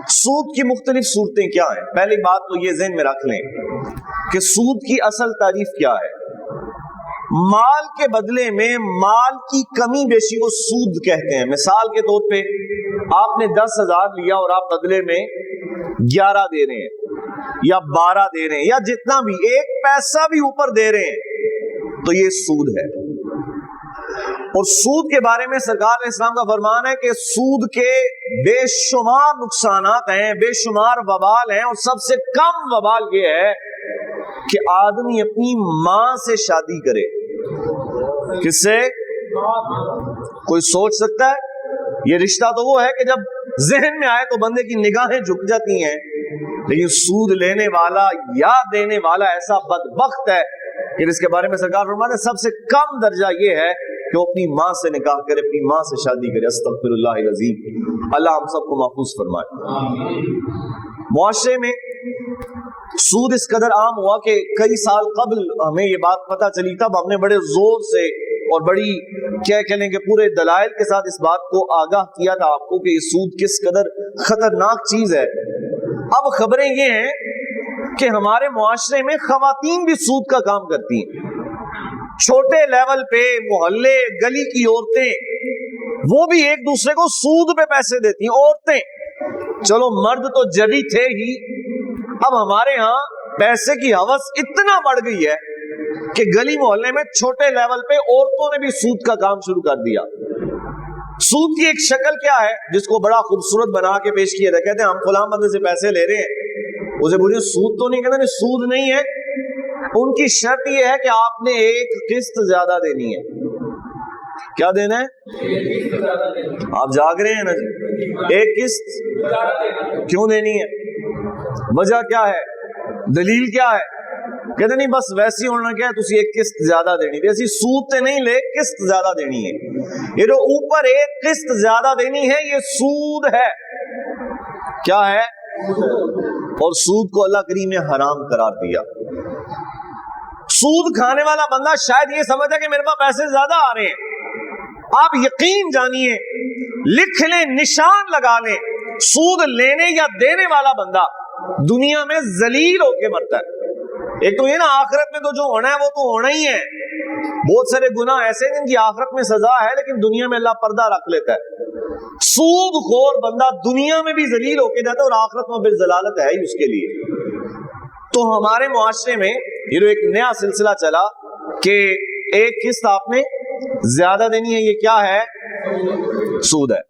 سود کی مختلف صورتیں کیا ہیں؟ پہلی بات تو یہ ذہن میں رکھ لیں کہ سود کی اصل تعریف کیا ہے۔ مال کے بدلے میں مال کی کمی بیشی کو سود کہتے ہیں۔ مثال کے طور پہ آپ نے 10,000 لیا اور آپ بدلے میں 11 دے رہے ہیں یا 12 دے رہے ہیں یا جتنا بھی، ایک پیسہ بھی اوپر دے رہے ہیں تو یہ سود ہے۔ اور سود کے بارے میں سرکار علیہ السلام کا فرمان ہے کہ سود کے بے شمار نقصانات ہیں، بے شمار وبال ہیں، اور سب سے کم وبال یہ ہے کہ آدمی اپنی ماں سے شادی کرے۔ کس سے؟ کوئی سوچ سکتا ہے؟ یہ رشتہ تو وہ ہے کہ جب ذہن میں آئے تو بندے کی نگاہیں جھک جاتی ہیں، لیکن سود لینے والا یا دینے والا ایسا بدبخت ہے کہ اس کے بارے میں سرکار فرماتے ہیں سب سے کم درجہ یہ ہے کہ وہ اپنی ماں سے نکاح کرے، اپنی ماں سے شادی کرے۔ استغفر اللہ العظیم، اللہ ہم سب کو محفوظ فرمائے۔ معاشرے میں سود اس قدر عام ہوا کہ کئی سال قبل ہمیں یہ بات پتہ چلی، تب ہم نے بڑے زور سے اور بڑی کیا کہنے کے پورے دلائل کے ساتھ اس بات کو آگاہ کیا تھا آپ کو کہ یہ سود کس قدر خطرناک چیز ہے۔ اب خبریں یہ ہیں کہ ہمارے معاشرے میں خواتین بھی سود کا کام کرتی ہیں۔ چھوٹے لیول پہ محلے گلی کی عورتیں وہ بھی ایک دوسرے کو سود پہ پیسے دیتی ہیں۔ عورتیں، چلو مرد تو جبھی تھے ہی، اب ہمارے ہاں پیسے کی ہوس اتنا بڑھ گئی ہے کہ گلی محلے میں چھوٹے لیول پہ عورتوں نے بھی سود کا کام شروع کر دیا۔ سود کی ایک شکل کیا ہے جس کو بڑا خوبصورت بنا کے پیش کیا تھا، کہتے ہیں ہم فلاں بندے سے پیسے لے رہے ہیں، اسے پوچھیں سود تو نہیں، کہتے نہیں سود نہیں ہے، ان کی شرط یہ ہے کہ آپ نے ایک قسط زیادہ دینی ہے۔ کیا دینا ہے؟ آپ جاگ رہے ہیں نا جی، ایک قسط کیوں دینی ہے؟ وجہ کیا ہے؟ دلیل کیا ہے؟ کہتے نہیں بس ویسی ہونا کیا ہے، تسی ایک قسط زیادہ دینی ہے، ایسی سود تے نہیں لے، قسط زیادہ دینی ہے۔ یہ جو اوپر ایک قسط زیادہ دینی ہے یہ سود ہے۔ کیا ہے؟ اور سود کو اللہ کریم نے حرام قرار دیا۔ سود کھانے والا بندہ شاید یہ سمجھتا ہے کہ میرے پاس پیسے زیادہ آ رہے ہیں۔ آپ یقین جانیے، لکھ لیں، نشان لگا لیں، سود لینے یا دینے والا بندہ دنیا میں ذلیل ہو کے مرتا ہے۔ ایک تو یہ نا آخرت میں تو جو ہونا ہے وہ تو ہونا ہی ہے۔ بہت سارے گناہ ایسے ہیں جن کی آخرت میں سزا ہے لیکن دنیا میں اللہ پردہ رکھ لیتا ہے۔ سود خور بندہ دنیا میں بھی ذلیل ہو کے جاتا ہے اور آخرت میں بھی ذلالت ہے ہی اس کے لیے۔ تو ہمارے معاشرے میں یہ جو ایک نیا سلسلہ چلا کہ ایک قسط آپ نے زیادہ دینی ہے، یہ کیا ہے؟ سود ہے۔